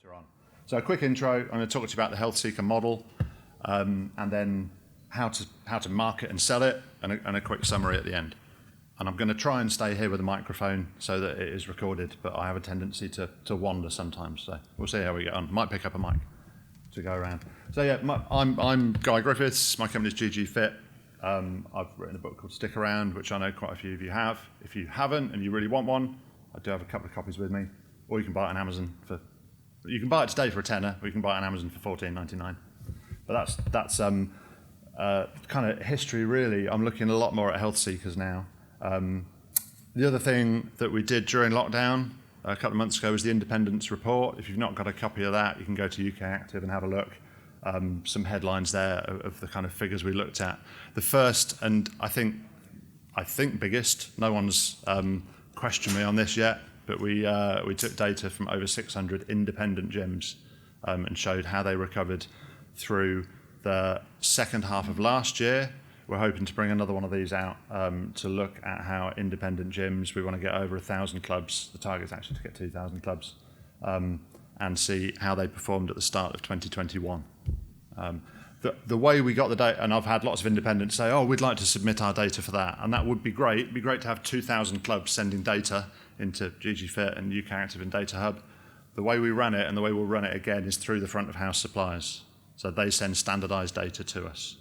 Later on. So a quick intro, I'm going to talk to you about the health seeker model, and then how to market and sell it, and a quick summary at the end. And I'm going to try and stay here with the microphone so that it is recorded, but I have a tendency to wander sometimes, so we'll see how we get on. Might pick up a mic to go around. So yeah, I'm Guy Griffiths, my company's GG Fit. I've written a book called Stick Around, which I know quite a few of you have. If you haven't and you really want one, I do have a couple of copies with me, or you can buy it on Amazon you can buy it today for a tenner, or you can buy it on Amazon for $14.99. But that's kind of history, really. I'm looking a lot more at health seekers now. The other thing that we did during lockdown a couple of months ago was the Independence Report. If you've not got a copy of that, you can go to UK Active and have a look. Some headlines there of the kind of figures we looked at. The first, and I think biggest, no one's questioned me on this yet, but we took data from over 600 independent gyms and showed how they recovered through the second half of last year. We're hoping to bring another one of these out to look at how independent gyms, we want to get over 1,000 clubs, the target's actually to get 2,000 clubs, and see how they performed at the start of 2021. The way we got the data, and I've had lots of independents say, oh, we'd like to submit our data for that, and that would be great. It'd be great to have 2,000 clubs sending data into GG Fit and UK Active and Data Hub. The way we run it, and the way we'll run it again, is through the front of house suppliers. So they send standardized data to us,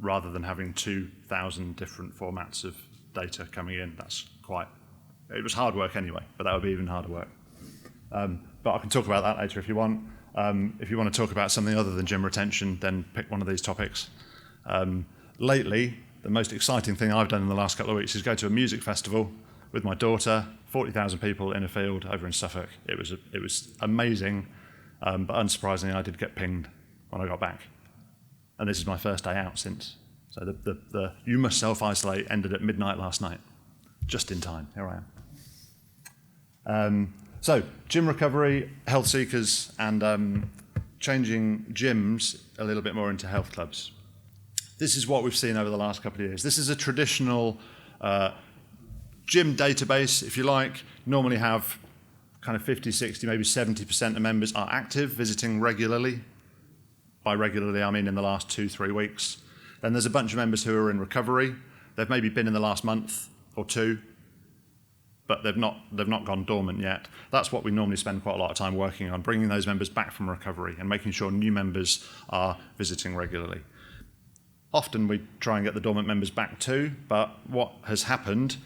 rather than having 2,000 different formats of data coming in. It was hard work anyway, but that would be even harder work. But I can talk about that later if you want. If you want to talk about something other than gym retention, then pick one of these topics. Lately, the most exciting thing I've done in the last couple of weeks is go to a music festival with my daughter, 40,000 people in a field over in Suffolk. It was amazing, but unsurprisingly, I did get pinged when I got back. And this is my first day out since. So the you must self-isolate ended at midnight last night, just in time. Here I am. So gym recovery, health seekers, and changing gyms a little bit more into health clubs. This is what we've seen over the last couple of years. This is a traditional gym database, if you like. Normally have kind of 50, 60, maybe 70% of members are active, visiting regularly. By regularly, I mean in the last 2-3 weeks. Then there's a bunch of members who are in recovery. They've maybe been in the last month or two, but they've not gone dormant yet. That's what we normally spend quite a lot of time working on, bringing those members back from recovery and making sure new members are visiting regularly. Often we try and get the dormant members back too, but what has happened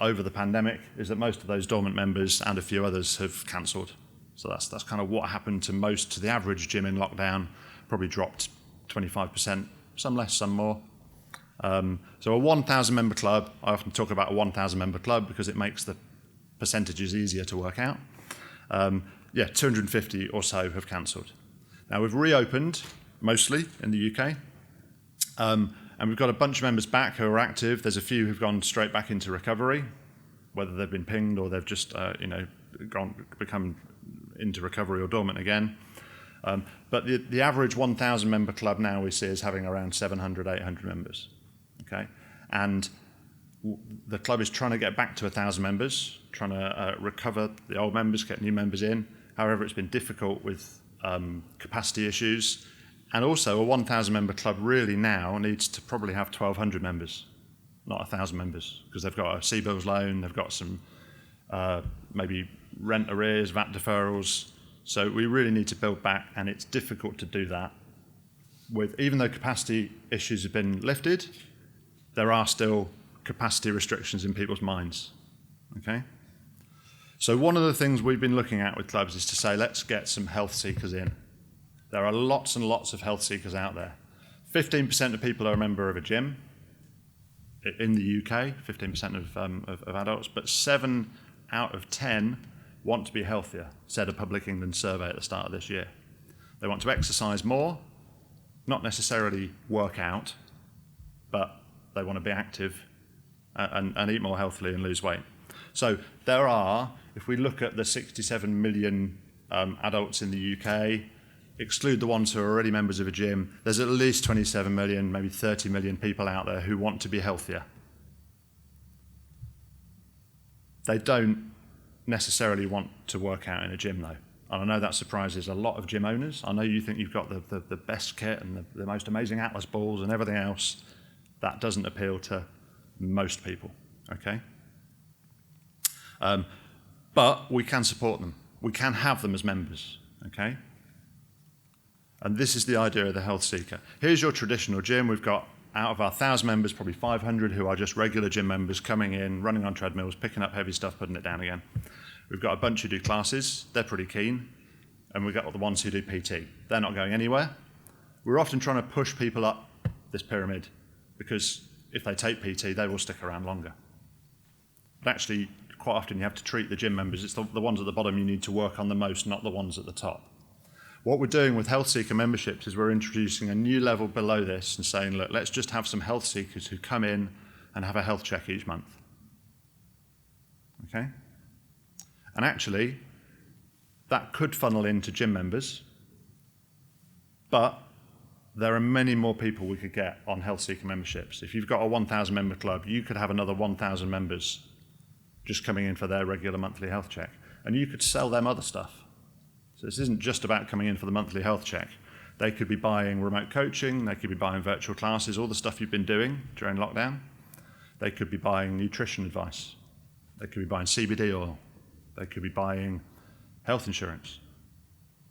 over the pandemic is that most of those dormant members and a few others have cancelled. So that's kind of what happened to the average gym in lockdown, probably dropped 25%, some less, some more. So a 1,000 member club, I often talk about a 1,000 member club because it makes the percentages easier to work out. 250 or so have cancelled. Now we've reopened, mostly in the UK, and we've got a bunch of members back who are active. There's a few who've gone straight back into recovery, whether they've been pinged or they've just become into recovery or dormant again. But the average 1,000 member club now we see is having around 700, 800 members. Okay, and the club is trying to get back to 1,000 members, trying to recover the old members, get new members in. However, it's been difficult with capacity issues, and also a 1,000 member club really now needs to probably have 1,200 members, not 1,000 members, because they've got a CBILS loan, they've got some maybe rent arrears, VAT deferrals. So we really need to build back, and it's difficult to do that. Even though capacity issues have been lifted, there are still capacity restrictions in people's minds, okay? So one of the things we've been looking at with clubs is to say, let's get some health seekers in. There are lots and lots of health seekers out there. 15% of people are a member of a gym in the UK, 15% of adults, but 7 out of 10 want to be healthier, said a Public England survey at the start of this year. They want to exercise more, not necessarily work out, but they want to be active and eat more healthily and lose weight. So there are, if we look at the 67 million adults in the UK, exclude the ones who are already members of a gym, there's at least 27 million, maybe 30 million people out there who want to be healthier. They don't necessarily want to work out in a gym though. And I know that surprises a lot of gym owners. I know you think you've got the best kit and the most amazing Atlas balls and everything else. That doesn't appeal to most people, okay? But we can support them. We can have them as members, okay? And this is the idea of the health seeker. Here's your traditional gym. We've got, out of our 1,000 members, probably 500 who are just regular gym members coming in, running on treadmills, picking up heavy stuff, putting it down again. We've got a bunch who do classes. They're pretty keen. And we've got the ones who do PT. They're not going anywhere. We're often trying to push people up this pyramid because if they take PT, they will stick around longer. But actually, quite often you have to treat the gym members. It's the ones at the bottom you need to work on the most, not the ones at the top. What we're doing with health seeker memberships is we're introducing a new level below this and saying, look, let's just have some health seekers who come in and have a health check each month. Okay? And actually, that could funnel into gym members, but there are many more people we could get on health seeker memberships. If you've got a 1,000 member club, you could have another 1,000 members just coming in for their regular monthly health check. And you could sell them other stuff. So this isn't just about coming in for the monthly health check. They could be buying remote coaching, they could be buying virtual classes, all the stuff you've been doing during lockdown. They could be buying nutrition advice. They could be buying CBD oil. They could be buying health insurance.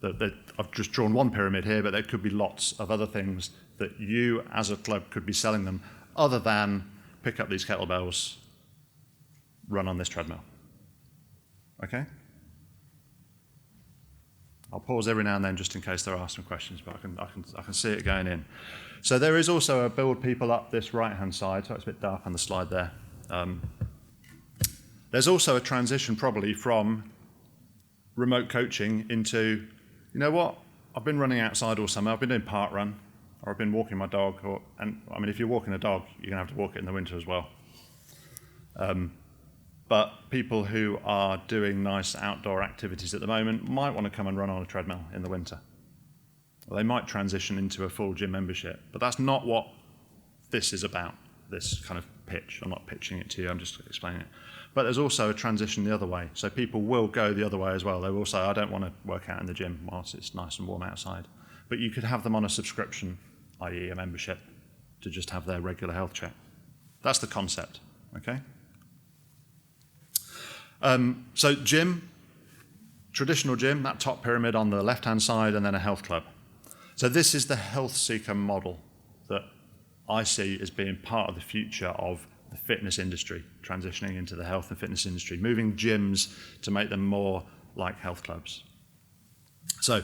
I've just drawn one pyramid here, but there could be lots of other things that you as a club could be selling them other than pick up these kettlebells, run on this treadmill. Okay? I'll pause every now and then just in case there are some questions, but I can see it going in. So there is also a build people up this right-hand side, so it's a bit dark on the slide there. There's also a transition probably from remote coaching into, you know what, I've been running outside all summer, I've been doing park run, or I've been walking my dog, if you're walking a dog, you're gonna have to walk it in the winter as well. But people who are doing nice outdoor activities at the moment might want to come and run on a treadmill in the winter. Or they might transition into a full gym membership, but that's not what this is about, this kind of pitch. I'm not pitching it to you, I'm just explaining it. But there's also a transition the other way. So people will go the other way as well. They will say, I don't want to work out in the gym whilst it's nice and warm outside. But you could have them on a subscription, i.e. a membership, to just have their regular health check. That's the concept, okay? So gym, traditional gym, that top pyramid on the left-hand side, and then a health club. So this is the health seeker model that I see as being part of the future of the fitness industry, transitioning into the health and fitness industry, moving gyms to make them more like health clubs. So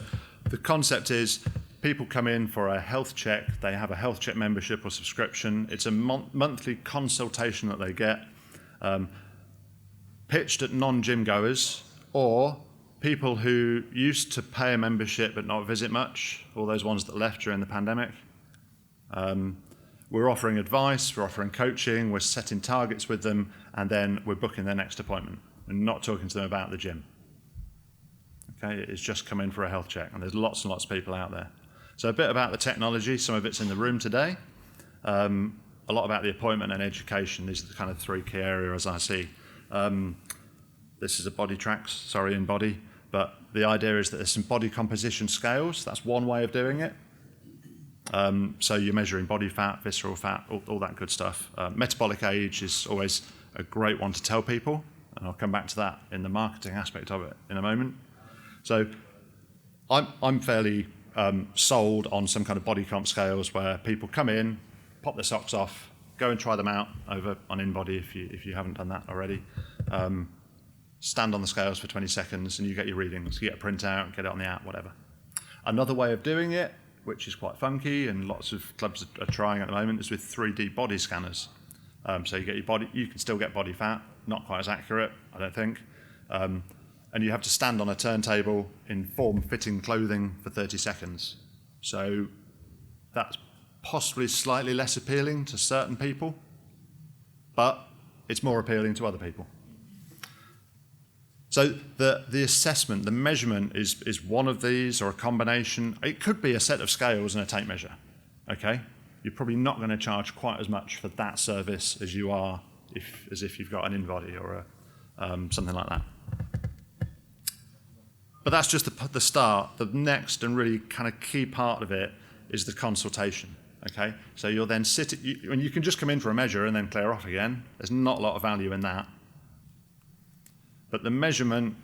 the concept is people come in for a health check, they have a health check membership or subscription, it's a monthly consultation that they get, pitched at non-gym goers or people who used to pay a membership but not visit much, all those ones that left during the pandemic. We're offering advice, we're offering coaching, we're setting targets with them, and then we're booking their next appointment and not talking to them about the gym. Okay, it's just come in for a health check, and there's lots and lots of people out there. So a bit about the technology, some of it's in the room today. A lot about the appointment and education. These are the kind of three key areas I see. This is a body tracks, sorry, in body, but the idea is that there's some body composition scales. That's one way of doing it. So you're measuring body fat, visceral fat, all that good stuff. Metabolic age is always a great one to tell people, and I'll come back to that in the marketing aspect of it in a moment. So I'm fairly sold on some kind of body comp scales where people come in, pop their socks off, go and try them out over on InBody if you haven't done that already. Stand on the scales for 20 seconds and you get your readings. You get a printout, get it on the app, whatever. Another way of doing it, which is quite funky and lots of clubs are trying at the moment, is with 3D body scanners. So you get your body, you can still get body fat, not quite as accurate, I don't think. And you have to stand on a turntable in form-fitting clothing for 30 seconds. So that's possibly slightly less appealing to certain people, but it's more appealing to other people. So the assessment, the measurement is one of these or a combination. It could be a set of scales and a tape measure, okay? You're probably not going to charge quite as much for that service as you are if you've got an InBody or something like that. But that's just the start. The next and really kind of key part of it is the consultation. Okay, so you'll then and you can just come in for a measure and then clear off again. There's not a lot of value in that. But the measurement,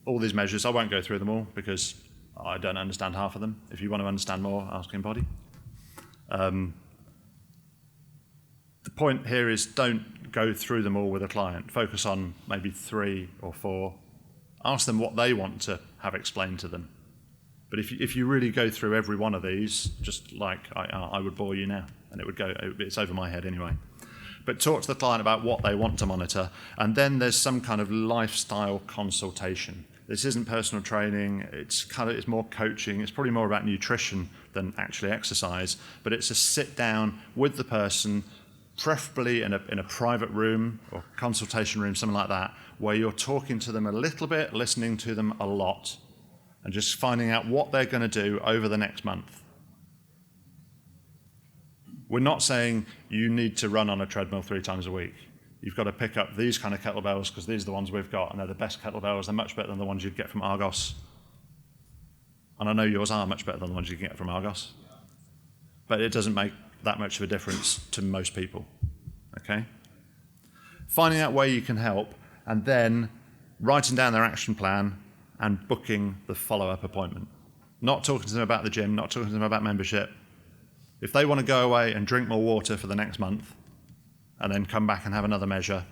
all these measures, I won't go through them all because I don't understand half of them. If you want to understand more, ask Embody. The point here is don't go through them all with a client. Focus on maybe 3 or 4. Ask them what they want to have explained to them. But if you really go through every one of these, just like I would bore you now, and it's over my head anyway. But talk to the client about what they want to monitor, and then there's some kind of lifestyle consultation. This isn't personal training, it's more coaching, it's probably more about nutrition than actually exercise, but it's a sit down with the person, preferably in a private room or consultation room, something like that, where you're talking to them a little bit, listening to them a lot, and just finding out what they're going to do over the next month. We're not saying you need to run on a treadmill 3 times a week. You've got to pick up these kind of kettlebells because these are the ones we've got, and they're the best kettlebells. They're much better than the ones you'd get from Argos. And I know yours are much better than the ones you can get from Argos. But it doesn't make that much of a difference to most people. Okay? Finding out where you can help, and then writing down their action plan and booking the follow-up appointment. Not talking to them about the gym, not talking to them about membership. If they want to go away and drink more water for the next month and then come back and have another measure,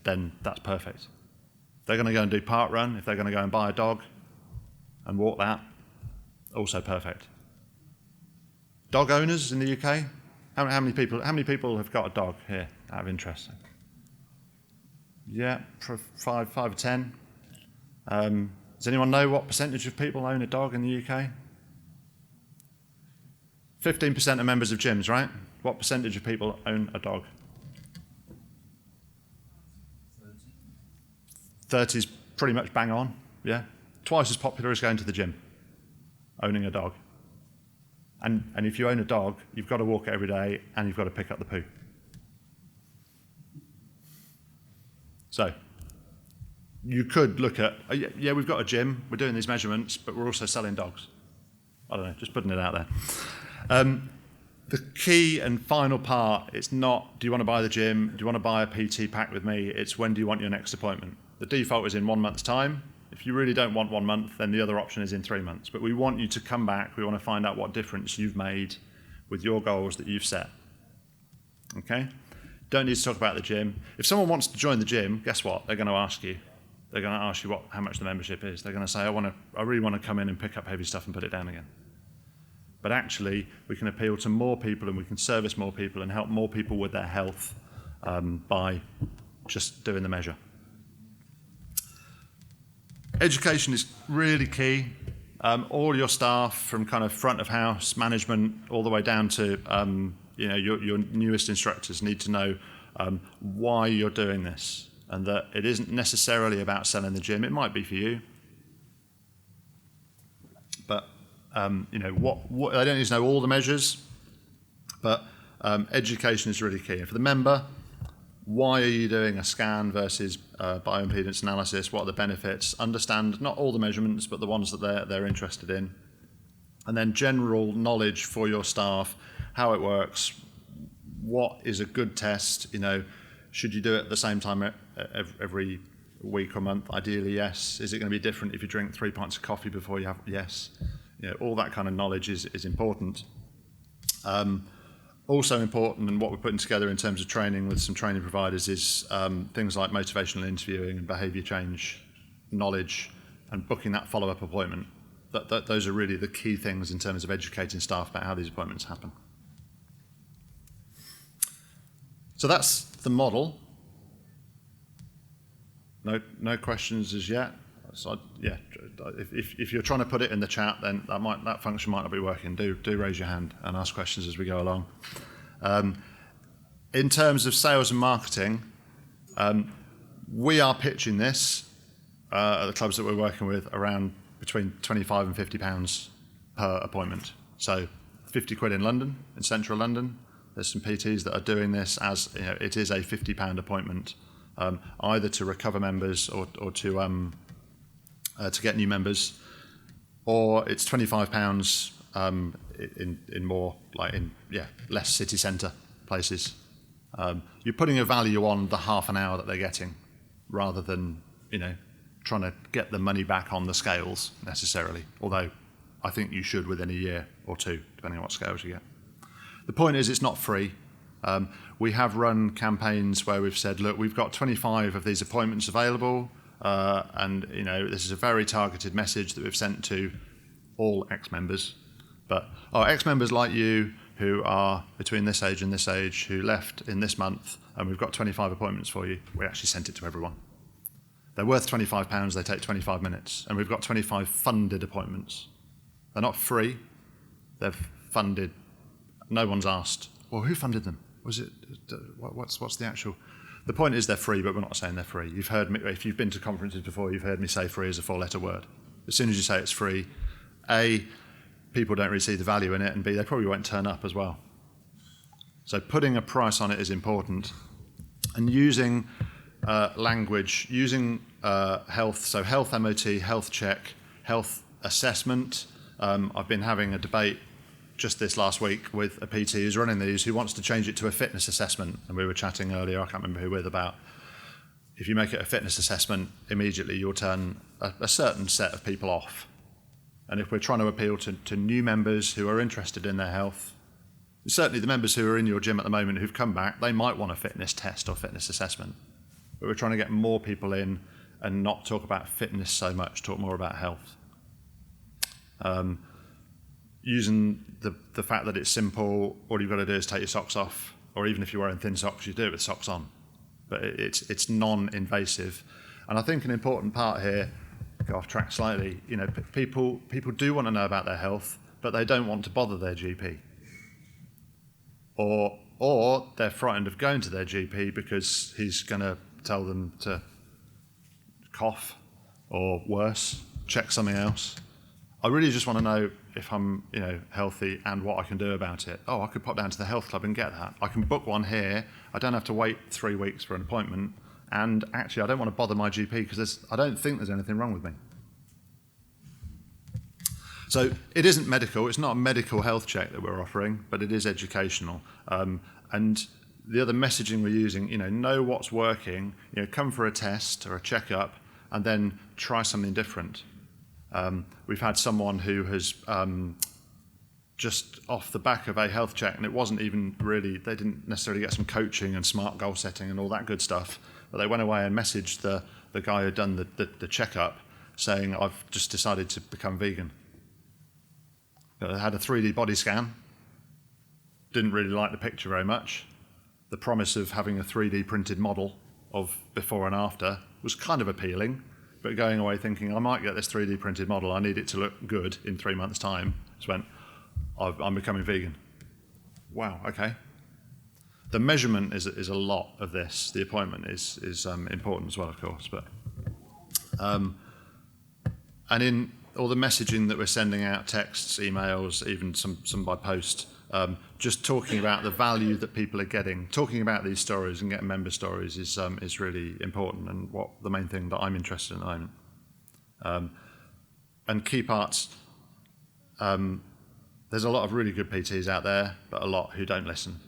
then that's perfect. If they're going to go and do park run, if they're going to go and buy a dog and walk that, also perfect. Dog owners in the UK, how many people have got a dog here out of interest? Yeah, 5 or 10. Does anyone know what percentage of people own a dog in the UK? 15% of members of gyms, right? What percentage of people own a dog? 30 is pretty much bang on, yeah? Twice as popular as going to the gym, owning a dog. And if you own a dog, you've got to walk it every day and you've got to pick up the poo. So, you could look at, yeah, we've got a gym, we're doing these measurements, but we're also selling dogs. I don't know, just putting it out there. The key and final part, it's not, do you want to buy the gym, do you want to buy a PT pack with me, it's when do you want your next appointment. The default is in 1 month's time. If you really don't want 1 month, then the other option is in 3 months. But we want you to come back, we want to find out what difference you've made with your goals that you've set. Okay? Don't need to talk about the gym. If someone wants to join the gym, guess what? They're going to ask you. They're going to ask you how much the membership is. They're going to say, I really want to come in and pick up heavy stuff and put it down again. But actually, we can appeal to more people and we can service more people and help more people with their health by just doing the measure. Education is really key. All your staff, from kind of front of house management all the way down to your newest instructors, need to know why you're doing this. And that it isn't necessarily about selling the gym. It might be for you, but they don't need to know all the measures. But education is really key. And for the member, why are you doing a scan versus bioimpedance analysis? What are the benefits? Understand not all the measurements, but the ones that they're interested in. And then general knowledge for your staff, how it works, what is a good test. Should you do it at the same time every week or month? Ideally, yes. Is it going to be different if you drink 3 pints of coffee before you have? Yes. All that kind of knowledge is important. Also important, and what we're putting together in terms of training with some training providers is things like motivational interviewing and behaviour change knowledge and booking that follow-up appointment. Those are really the key things in terms of educating staff about how these appointments happen. So that's the model. No questions as yet. So if you're trying to put it in the chat, then that function might not be working. Do raise your hand and ask questions as we go along. In terms of sales and marketing, we are pitching this at the clubs that we're working with around between £25 and £50 per appointment. So 50 quid in London, in central London. There's some PTs that are doing this as it is a £50 appointment, either to recover members or to to get new members, or it's £25 in more less city centre places. You're putting a value on the half an hour that they're getting, rather than trying to get the money back on the scales necessarily. Although I think you should within a year or two, depending on what scales you get. The point is, it's not free. We have run campaigns where we've said, look, we've got 25 of these appointments available, and this is a very targeted message that we've sent to all ex-members. But ex-members like you who are between this age and this age, who left in this month, and we've got 25 appointments for you, we actually sent it to everyone. They're worth £25, they take 25 minutes, and we've got 25 funded appointments. They're not free, they're funded. No one's asked, well, who funded them? Was it, what's the actual? The point is they're free, but we're not saying they're free. You've heard me, if you've been to conferences before, you've heard me say free as a four-letter word. As soon as you say it's free, A, people don't really see the value in it, and B, they probably won't turn up as well. So putting a price on it is important. And using language, using health, so health MOT, health check, health assessment. I've been having a debate just this last week with a PT who's running these, who wants to change it to a fitness assessment. And we were chatting earlier, I can't remember who with, about if you make it a fitness assessment, immediately you'll turn a certain set of people off. And if we're trying to appeal to new members who are interested in their health, certainly the members who are in your gym at the moment who've come back, they might want a fitness test or fitness assessment. But we're trying to get more people in and not talk about fitness so much, talk more about health. Using the fact that it's simple, all you've got to do is take your socks off, or even if you're wearing thin socks, you do it with socks on. But it's non-invasive. And I think an important part here, go off track slightly, people do want to know about their health, but they don't want to bother their GP. Or they're frightened of going to their GP because he's going to tell them to cough, or worse, check something else. I really just want to know if I'm, healthy and what I can do about it. I could pop down to the health club and get that. I can book one here. I don't have to wait 3 weeks for an appointment. And actually, I don't want to bother my GP because I don't think there's anything wrong with me. So it isn't medical. It's not a medical health check that we're offering, but it is educational. And the other messaging we're using, know what's working. Come for a test or a checkup, and then try something different. We've had someone who has just off the back of a health check, and it wasn't even really, they didn't necessarily get some coaching and smart goal setting and all that good stuff, but they went away and messaged the guy who'd done the checkup saying, I've just decided to become vegan. They had a 3D body scan, didn't really like the picture very much. The promise of having a 3D printed model of before and after was kind of appealing, but going away thinking, I might get this 3D printed model, I need it to look good in 3 months' time, just went, I'm becoming vegan. Wow, okay. The measurement is a lot of this. The appointment is important as well, of course. But and in all the messaging that we're sending out, texts, emails, even some by post, just talking about the value that people are getting, talking about these stories and getting member stories is really important, and what the main thing that I'm interested in at the moment. And key parts, there's a lot of really good PTs out there, but a lot who don't listen,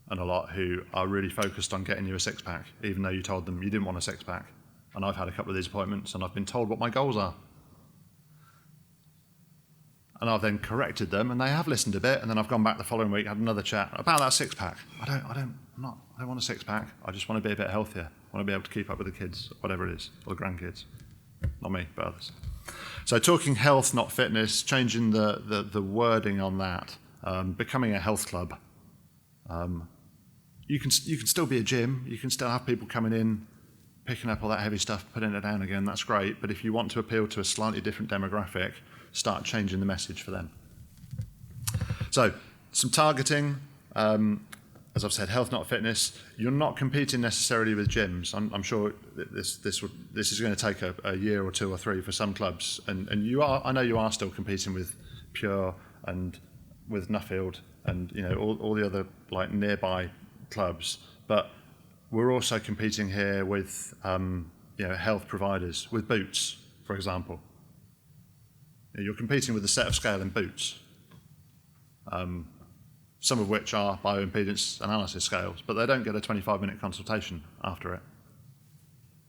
and a lot who are really focused on getting you a six-pack, even though you told them you didn't want a six-pack. And I've had a couple of these appointments, and I've been told what my goals are. And I've then corrected them, and they have listened a bit, and then I've gone back the following week, had another chat about that six-pack. I don't want a six-pack. I just want to be a bit healthier. I want to be able to keep up with the kids, whatever it is, or the grandkids. Not me, but others. So talking health, not fitness, changing the wording on that, becoming a health club. You can still be a gym. You can still have people coming in, picking up all that heavy stuff, putting it down again. That's great. But if you want to appeal to a slightly different demographic, start changing the message for them. So some targeting. As I've said, health, not fitness. You're not competing necessarily with gyms. I'm sure this is going to take a year or two or three for some clubs, and you are. I know you are still competing with Pure and with Nuffield and all the other like nearby clubs, but we're also competing here with health providers, with Boots, for example. You're competing with a set of scale and boots, some of which are bioimpedance analysis scales, but they don't get a 25-minute consultation after it.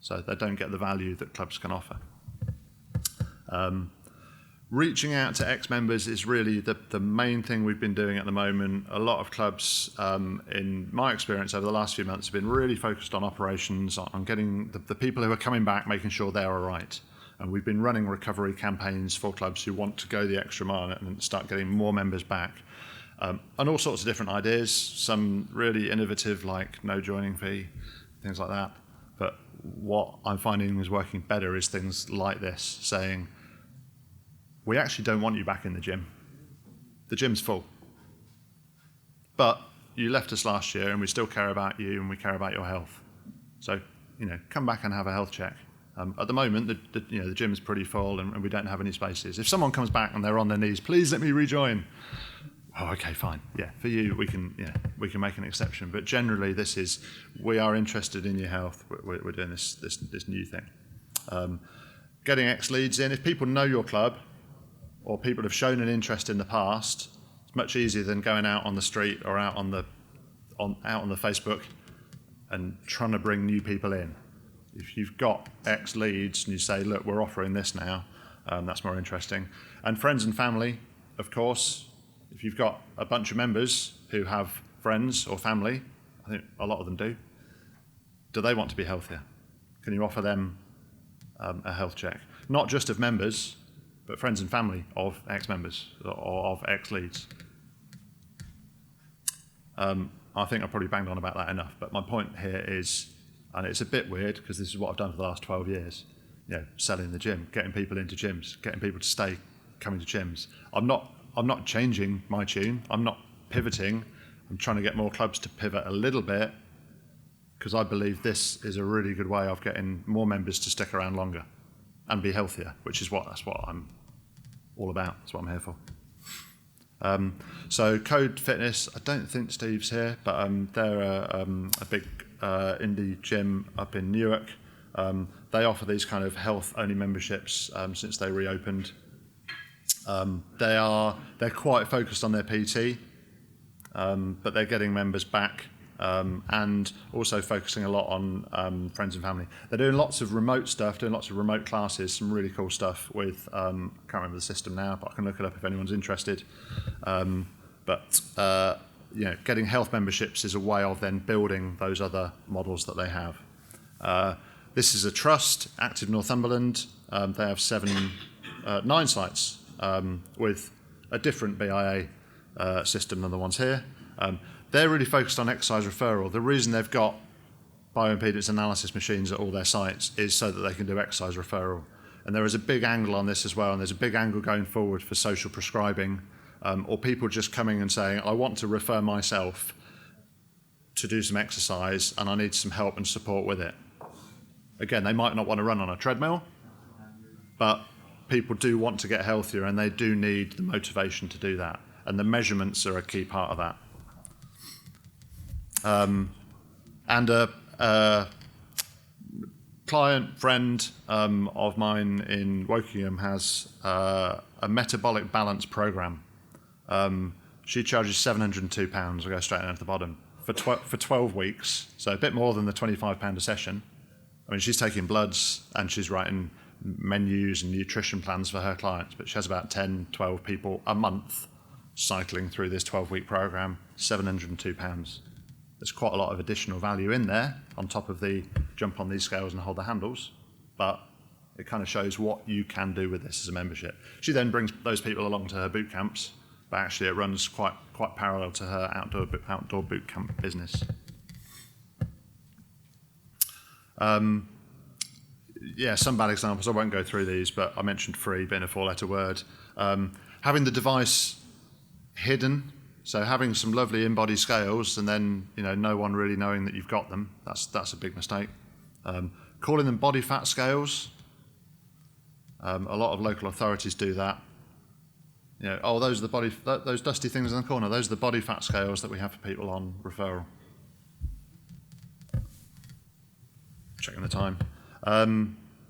So they don't get the value that clubs can offer. Reaching out to ex-members is really the main thing we've been doing at the moment. A lot of clubs, in my experience over the last few months, have been really focused on operations, on getting the people who are coming back, making sure they're all right. And we've been running recovery campaigns for clubs who want to go the extra mile and start getting more members back. And all sorts of different ideas, some really innovative like no joining fee, things like that. But what I'm finding is working better is things like this, saying, we actually don't want you back in the gym. The gym's full. But you left us last year and we still care about you and we care about your health. So, come back and have a health check. At the moment, the gym's pretty full and we don't have any spaces. If someone comes back and they're on their knees, please let me rejoin. Oh, okay, fine. Yeah, for you, we can make an exception. But generally, this is, we are interested in your health. We're doing this new thing. Getting ex-leads in. If people know your club, or people have shown an interest in the past, it's much easier than going out on the street or out on the Facebook and trying to bring new people in. If you've got ex-leads and you say, look, we're offering this now, that's more interesting. And friends and family, of course. If you've got a bunch of members who have friends or family, I think a lot of them do they want to be healthier? Can you offer them a health check? Not just of members, but friends and family of ex-members or of ex-leads. I think I've probably banged on about that enough, but my point here is, and it's a bit weird because this is what I've done for the last 12 years, selling the gym, getting people into gyms, getting people to stay coming to gyms. I'm not changing my tune, I'm not pivoting, I'm trying to get more clubs to pivot a little bit because I believe this is a really good way of getting more members to stick around longer and be healthier, that's what I'm all about. That's what I'm here for. So Code Fitness, I don't think Steve's here, but they're a big indie gym up in Newark. They offer these kind of health-only memberships since they reopened. They're quite focused on their PT, but they're getting members back. And also focusing a lot on friends and family. They're doing lots of remote stuff, doing lots of remote classes, some really cool stuff with, I can't remember the system now, but I can look it up if anyone's interested. Getting health memberships is a way of then building those other models that they have. This is a trust, Active Northumberland. They have 9 sites with a different BIA system than the ones here. They're really focused on exercise referral. The reason they've got bioimpedance analysis machines at all their sites is so that they can do exercise referral. And there is a big angle on this as well, and there's a big angle going forward for social prescribing, or people just coming and saying, I want to refer myself to do some exercise and I need some help and support with it. Again, they might not want to run on a treadmill, but people do want to get healthier and they do need the motivation to do that. And the measurements are a key part of that. And a client friend of mine in Wokingham has a Metabolic Balance program. She charges £702, I'll go straight down to the bottom, for 12 weeks, so a bit more than the £25 a session. I mean, she's taking bloods and she's writing menus and nutrition plans for her clients, but she has about 10, 12 people a month cycling through this 12-week program, £702. There's quite a lot of additional value in there on top of the jump on these scales and hold the handles, but it kind of shows what you can do with this as a membership. She then brings those people along to her boot camps, but actually it runs quite parallel to her outdoor boot camp business. Some bad examples. I won't go through these, but I mentioned free being a 4-letter word. Having the device hidden. So having some lovely in-body scales and then no one really knowing that you've got them, that's a big mistake. Calling them body fat scales. A lot of local authorities do that. Those are those dusty things in the corner, those are the body fat scales that we have for people on referral. Checking the time.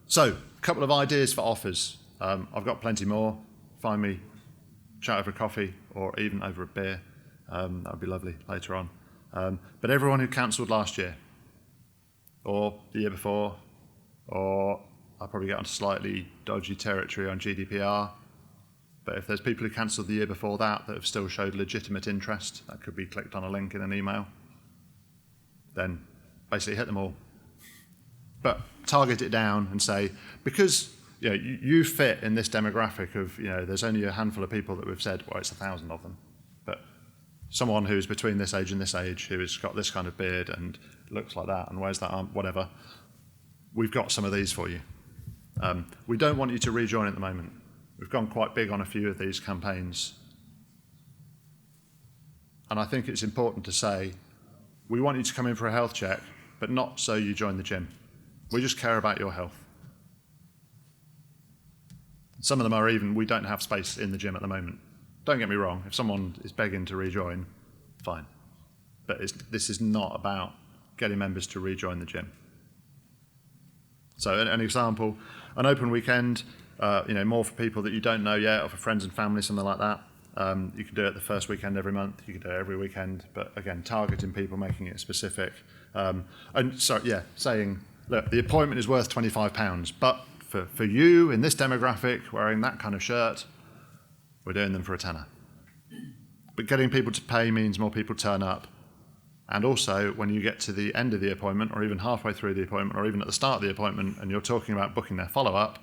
So, a couple of ideas for offers. I've got plenty more. Find me, chat over a coffee or even over a beer. That would be lovely later on. But everyone who cancelled last year, or the year before, or I'll probably get onto slightly dodgy territory on GDPR, but if there's people who cancelled the year before that have still showed legitimate interest, that could be clicked on a link in an email, then basically hit them all. But target it down and say, because you fit in this demographic of, there's only a handful of people that we've said, well, it's 1,000 of them. But someone who's between this age and this age, who has got this kind of beard and looks like that and wears that arm, whatever, we've got some of these for you. We don't want you to rejoin at the moment. We've gone quite big on a few of these campaigns. And I think it's important to say, we want you to come in for a health check, but not so you join the gym. We just care about your health. Some of them are even, we don't have space in the gym at the moment. Don't get me wrong, if someone is begging to rejoin, fine. But this is not about getting members to rejoin the gym. So an example, an open weekend, more for people that you don't know yet, or for friends and family, something like that. You can do it the first weekend every month, you can do it every weekend, but again, targeting people, making it specific. Saying, look, the appointment is worth £25, but for you in this demographic, wearing that kind of shirt, we're doing them for a tenner. But getting people to pay means more people turn up. And also, when you get to the end of the appointment, or even halfway through the appointment, or even at the start of the appointment, and you're talking about booking their follow-up,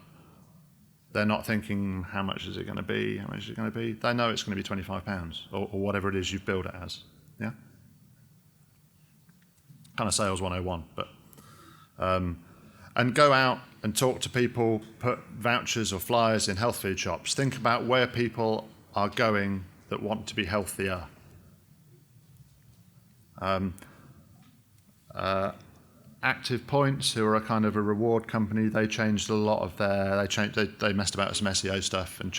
they're not thinking, how much is it going to be, how much is it going to be? They know it's going to be £25, or whatever it is you've billed it as. Yeah? Kind of sales 101, but... and go out and talk to people, put vouchers or flyers in health food shops. Think about where people are going that want to be healthier. Active Points, who are a kind of a reward company, they changed a lot of they messed about with some SEO stuff and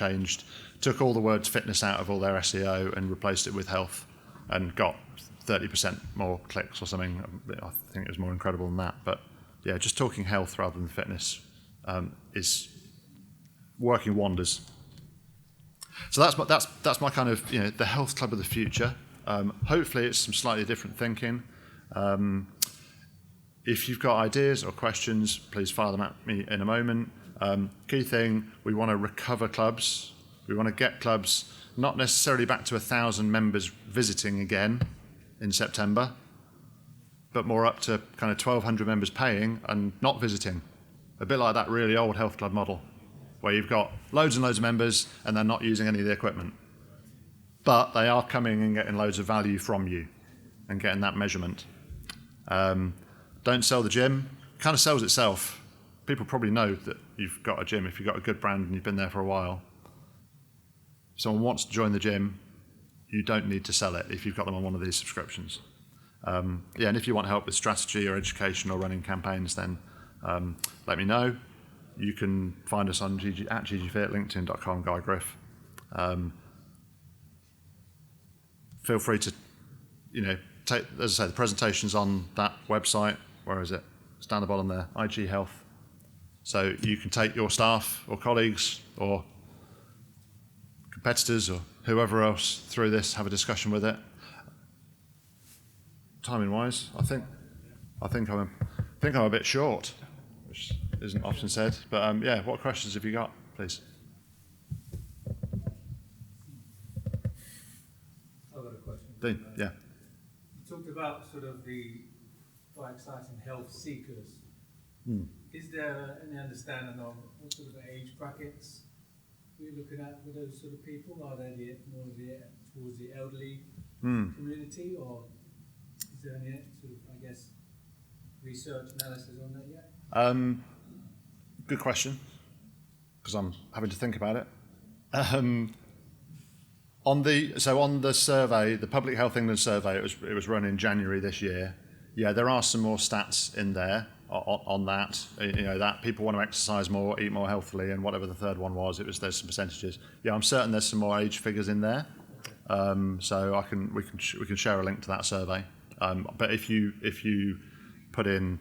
took all the words fitness out of all their SEO and replaced it with health and got 30% more clicks or something. I think it was more incredible than that, but yeah, just talking health rather than fitness is working wonders. So that's my kind of the health club of the future. Hopefully, it's some slightly different thinking. If you've got ideas or questions, please fire them at me in a moment. Key thing: we want to recover clubs. We want to get clubs not necessarily back to 1,000 members visiting again in September, but more up to kind of 1,200 members paying and not visiting. A bit like that really old health club model, where you've got loads and loads of members and they're not using any of the equipment. But they are coming and getting loads of value from you and getting that measurement. Don't sell the gym. It kind of sells itself. People probably know that you've got a gym if you've got a good brand and you've been there for a while. If someone wants to join the gym, you don't need to sell it if you've got them on one of these subscriptions. And if you want help with strategy or education or running campaigns, then let me know. You can find us on at ggfit, linkedin.com, Guy Griff. Feel free to, take, as I say, the presentation's on that website. Where is it? It's down the bottom there, IG Health. So you can take your staff or colleagues or competitors or whoever else through this, have a discussion with it. Timing-wise, I think I'm a bit short, which isn't often said. But what questions have you got, please? I've got a question. Dean, yeah. You talked about sort of the quite exciting health seekers. Is there any understanding on what sort of age brackets we're looking at with those sort of people? Are they more towards the elderly community, or is there any sort of, research analysis on that yet? Good question, because I'm having to think about it. On the survey, the Public Health England survey, it was run in January this year. Yeah, there are some more stats in there on that. That people want to exercise more, eat more healthily, and whatever the third one was, there's some percentages. Yeah, I'm certain there's some more age figures in there. So we can share a link to that survey. But if you put in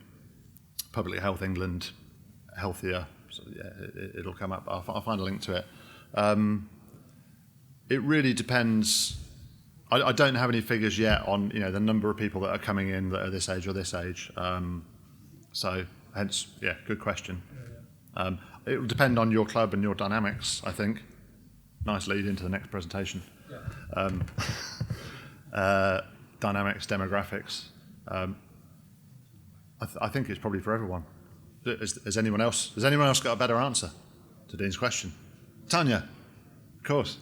Public Health England healthier. So yeah, it'll come up. I'll find a link to it. It really depends. I don't have any figures yet on the number of people that are coming in that are this age or this age. So hence, yeah, good question. It will depend on your club and your dynamics, I think. Nice lead into the next presentation. Dynamics, demographics. I think it's probably for everyone. Has anyone else got a better answer to Dean's question? Tanya, of course.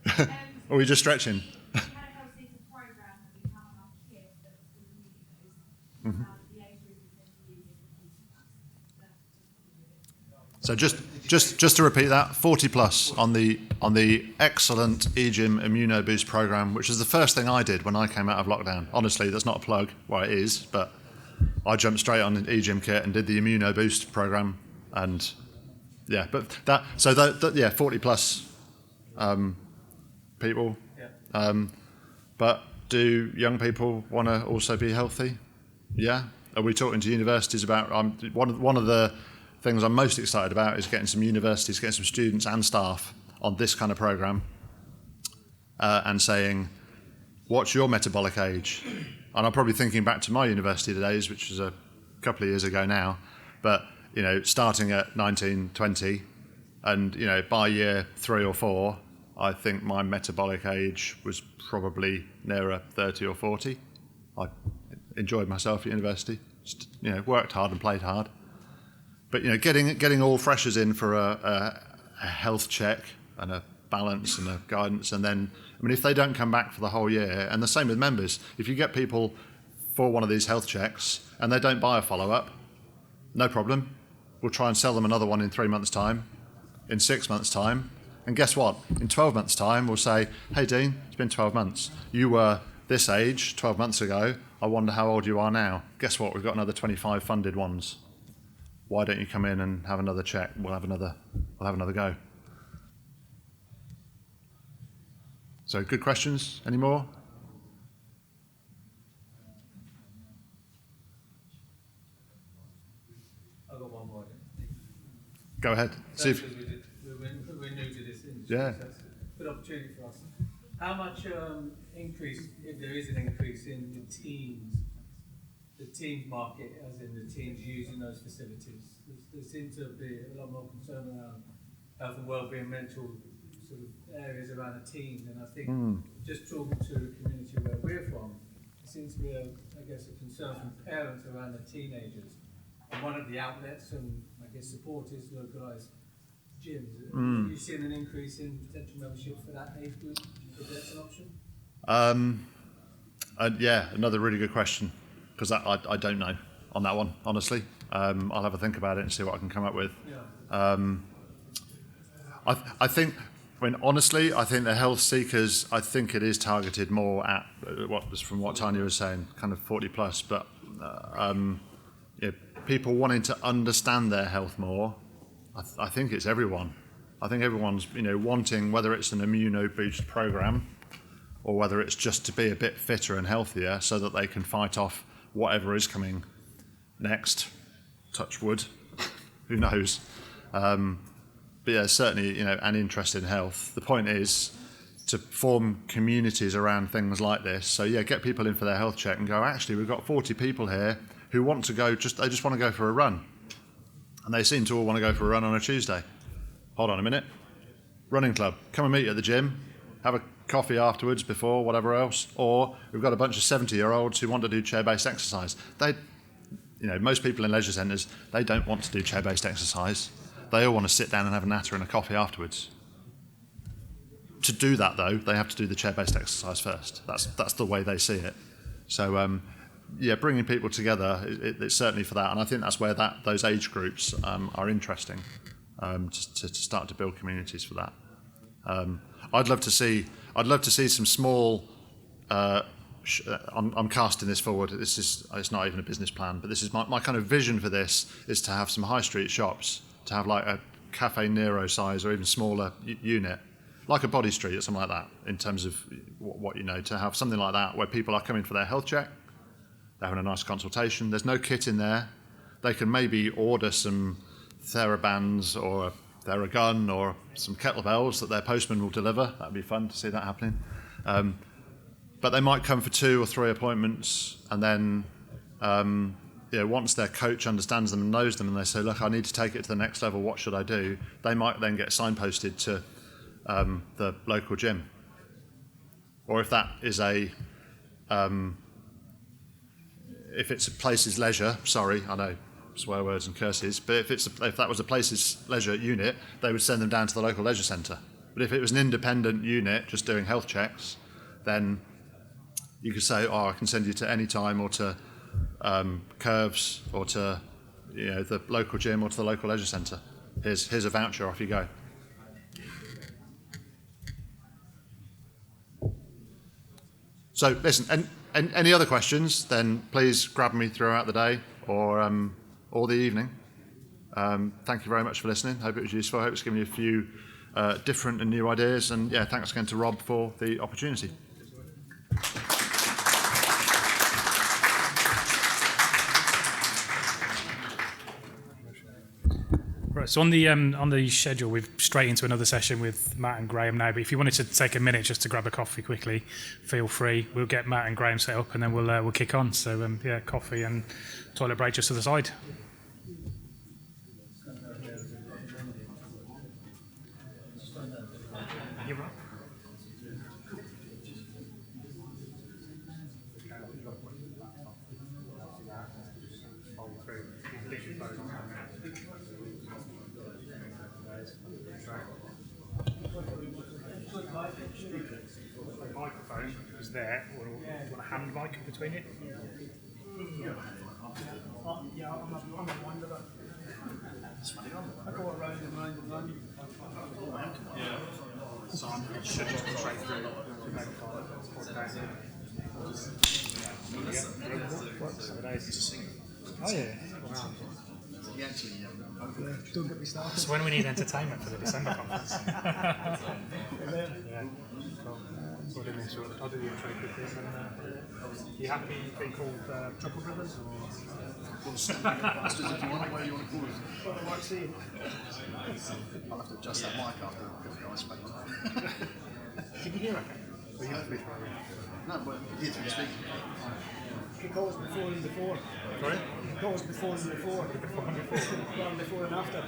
Sorry. Or are we just stretching? We had a health seeker program that we have on our kit that was called the Metabolic Balance. The age group we tend to use is 40 plus. So just to repeat that, 40 plus on the excellent eGym Immuno Boost program, which is the first thing I did when I came out of lockdown. Honestly, that's not a plug. Well, it is, but I jumped straight on an eGym kit and did the Immuno Boost program, and yeah, but 40 plus people. But do young people want to also be healthy? Yeah. Are we talking to universities about? One of the things I'm most excited about is getting some universities, getting some students and staff on this kind of program, and saying, what's your metabolic age? And I'm probably thinking back to my university days, which was a couple of years ago now, but starting at 19, 20, and by year 3 or 4, I think my metabolic age was probably nearer 30 or 40. I enjoyed myself at university, just, worked hard and played hard. But getting all freshers in for a health check and a balance and a guidance, and then if they don't come back for the whole year, and the same with members, if you get people for one of these health checks and they don't buy a follow-up, no problem. We'll try and sell them another one in 3 months' time, in 6 months' time, and guess what? In 12 months' time, we'll say, hey Dean, it's been 12 months. You were this age 12 months ago. I wonder how old you are now. Guess what? We've got another 25 funded ones. Why don't you come in and have another check? We'll have another go. So good questions. Any more? I've got one more. Go ahead. See if, We're new to this industry, Yeah. so it's a good opportunity for us. How much increase, if there is an increase in the teens market, as in the teens using those facilities? There seems to be a lot more concern around health and wellbeing, mental sort of areas around the teens, and I think just talking to the community where we're from, there seems to be a concern from parents around the teenagers. And one of the outlets and support is localised gyms. Have you seen an increase in potential membership for that age group, if that's an option? Yeah, another really good question, because I don't know on that one, honestly. I'll have a think about it and see what I can come up with. Yeah. I think, honestly, I think the health seekers, I think it is targeted more at, from what Tanya was saying, kind of 40 plus, but people wanting to understand their health more. I think it's everyone. I think everyone's wanting, whether it's an immuno boost program or whether it's just to be a bit fitter and healthier so that they can fight off whatever is coming next. Touch wood, who knows? But yeah, certainly an interest in health. The point is to form communities around things like this. So yeah, get people in for their health check and go, actually, we've got 40 people here who want to go, they just want to go for a run. And they seem to all want to go for a run on a Tuesday. Hold on a minute. Running club, come and meet at the gym, have a coffee afterwards before, whatever else. Or we've got a bunch of 70-year-olds who want to do chair-based exercise. Most people in leisure centres, they don't want to do chair-based exercise. They all want to sit down and have a natter and a coffee afterwards. To do that, though, they have to do the chair-based exercise first. That's the way they see it. So, bringing people together, it's certainly for that, and I think that's where those age groups are interesting, to start to build communities for that. I'd love to see some small. I'm casting this forward. It's not even a business plan, but this is my kind of vision for this is to have some high street shops, to have like a Cafe Nero size or even smaller unit, like a Body Street or something like that, in terms of what to have something like that where people are coming for their health check, they're having a nice consultation. There's no kit in there. they can maybe order some TheraBands or a Theragun or some kettlebells that their postman will deliver. That'd be fun to see that happening. But they might come for 2 or 3 appointments, and then once their coach understands them and knows them, and they say, look, I need to take it to the next level, what should I do? They might then get signposted to the local gym. Or if that is if it's a place's leisure, sorry, I know, swear words and curses, but if that was a place's leisure unit, they would send them down to the local leisure centre. But if it was an independent unit just doing health checks, then you could say, I can send you to Anytime or to Curves or to the local gym or to the local leisure centre. Here's a voucher, off you go. So listen, and any other questions, then please grab me throughout the day or the evening. Thank you very much for listening. Hope it was useful. I hope it's given you a few different and new ideas. And yeah, thanks again to Rob for the opportunity. Right, so on the schedule, we're straight into another session with Matt and Graham now. But if you wanted to take a minute just to grab a coffee quickly, feel free. We'll get Matt and Graham set up, and then we'll kick on. So coffee and toilet break just to the side. You're right. The microphone is there, or you want a hand mic between it? Yeah, I'm a wanderer. I go around and round and round. Yeah. So I should just straight through. Oh yeah. Wow. Don't get me started. So when we need entertainment for the December conference. Yeah. Cool. So I'll do the intro quickly. You happy being called Triple Brothers? If you want, where you want to call it. I'll have to adjust that mic after the ice pack. Can you hear okay? Well, you have to be trying. No, but here through the speaker. He calls before and before. Sorry? He calls before and before. Well, before and after.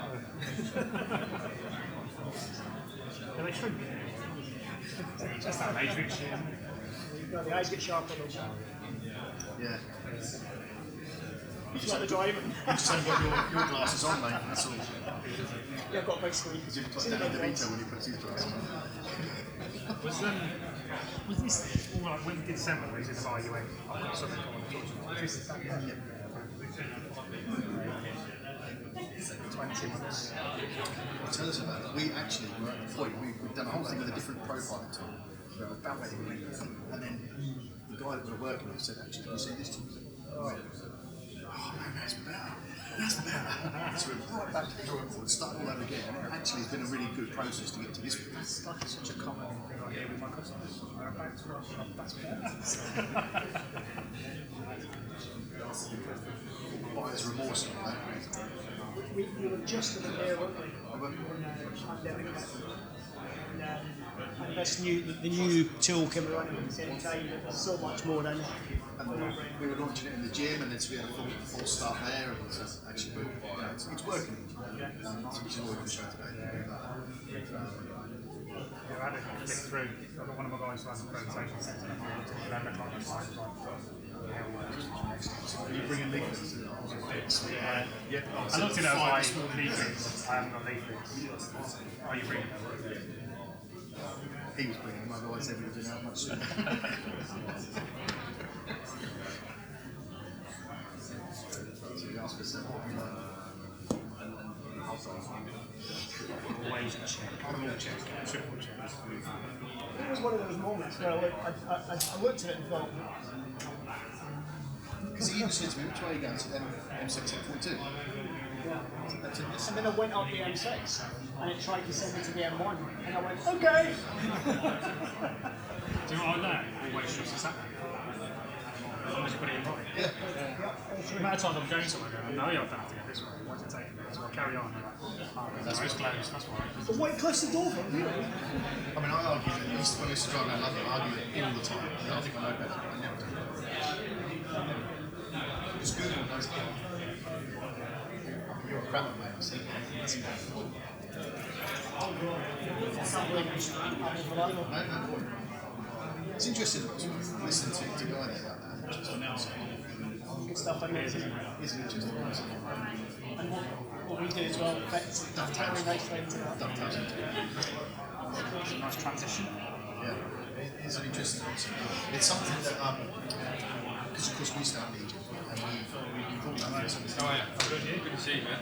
Yeah, they should. Just that matrix. The eyes get sharper though. Yeah. It's not the driver. You just haven't got your glasses on, mate, that's all. Yeah, I've got basically. Because you look like Danny DeVito when he puts his glasses on. Was this all like when December was it by you went, I've got something I want to talk to you about? 20 months. Well, tell us about it. We actually were at the point, we've done a whole thing with a different profiling tool. We were about ready to make it. And then the guy that we were working with said, actually, can you see this tool? Oh man, that's better. That's better. So we're right back to the drawing board, started all over again. And actually, it's been a really good process to get to this point. It's like such a common thing I hear with my customers. That's better. Buyer's remorse on that. We were just in there, weren't we? When pandemic hit. And this the new tool came around at the same time. There's so much more in it. And we were launching it in the gym, and then we had a full start there, and it's actually it's working. Which is what we can show today. I had it click through. I've got one of my guys who has a presentation centre. Are you bringing leaflets? Yeah. I looked at it as like leaflets. I haven't got leaflets. Are you bringing them? He was bringing them, otherwise they would have been out much sooner. So you asked for some Always check. Double check. Triple check. It was one of those moments where I looked at it and thought, because he even said to me, which way are you going to M642? and then I went up the M6 and it tried to send me to the M1 and I went, okay. Do you know what I learned? Always trust the sat nav. as long as you put it in right. Yeah. The amount of times I'm going somewhere going, no, you don't have to go this way. Why is it taking me? So I'll carry on. Like, that's closed, that's why. But why close the door for it, really? I mean, I argue that when I used to drive around London, I argue it all the time. I think I know better, but I never do. It's Google knows better. You're a crap at mate. See? That's fine. No. It's interesting to listen to guy there like that. Good stuff, I guess. It's an interesting person. And what we do as well affects how we race into that. Dovetails into it. It's a nice transition. Yeah, it's an interesting concept. It's something that, because of course we start Legion, and we've all done this. Oh yeah, good to see you, man.